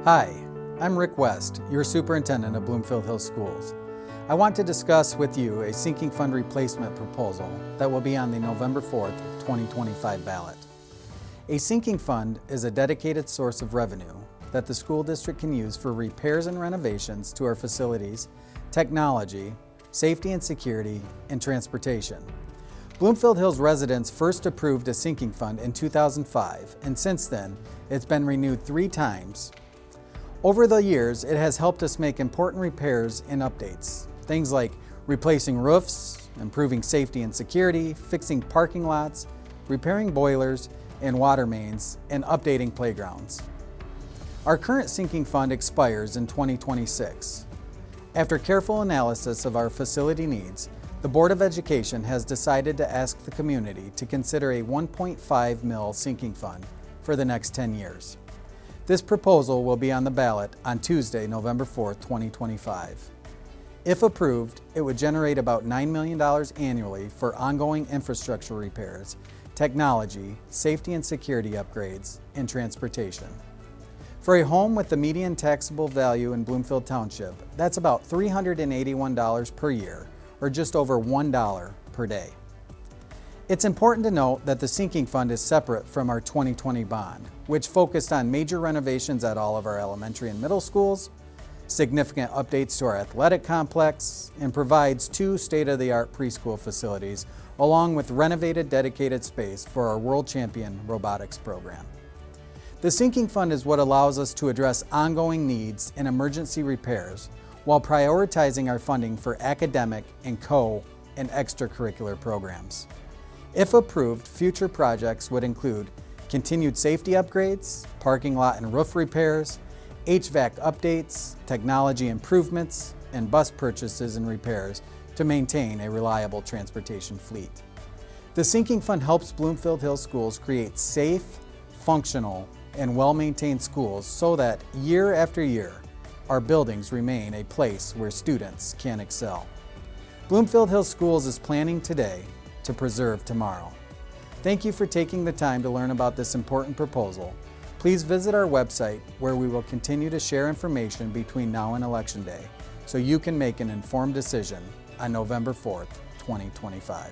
Hi, I'm Rick West, your superintendent of Bloomfield Hills Schools. I want to discuss with you a sinking fund replacement proposal that will be on the November 4th, 2025 ballot. A sinking fund is a dedicated source of revenue that the school district can use for repairs and renovations to our facilities, technology, safety and security, and transportation. Bloomfield Hills residents first approved a sinking fund in 2005, and since then, it's been renewed 3 times. Over the years, it has helped us make important repairs and updates. Things like replacing roofs, improving safety and security, fixing parking lots, repairing boilers and water mains, and updating playgrounds. Our current sinking fund expires in 2026. After careful analysis of our facility needs, the Board of Education has decided to ask the community to consider a $1.5 million sinking fund for the next 10 years. This proposal will be on the ballot on Tuesday, November 4th, 2025. If approved, it would generate about $9 million annually for ongoing infrastructure repairs, technology, safety and security upgrades, and transportation. For a home with the median taxable value in Bloomfield Township, that's about $381 per year, or just over $1 per day. It's important to note that the sinking fund is separate from our 2020 bond, which focused on major renovations at all of our elementary and middle schools, significant updates to our athletic complex, and provides 2 state-of-the-art preschool facilities, along with renovated dedicated space for our world champion robotics program. The sinking fund is what allows us to address ongoing needs and emergency repairs while prioritizing our funding for academic and and extracurricular programs. If approved, future projects would include continued safety upgrades, parking lot and roof repairs, HVAC updates, technology improvements, and bus purchases and repairs to maintain a reliable transportation fleet. The sinking fund helps Bloomfield Hills Schools create safe, functional, and well-maintained schools so that year after year, our buildings remain a place where students can excel. Bloomfield Hills Schools is planning today to preserve tomorrow. Thank you for taking the time to learn about this important proposal. Please visit our website where we will continue to share information between now and Election Day so you can make an informed decision on November 4th, 2025.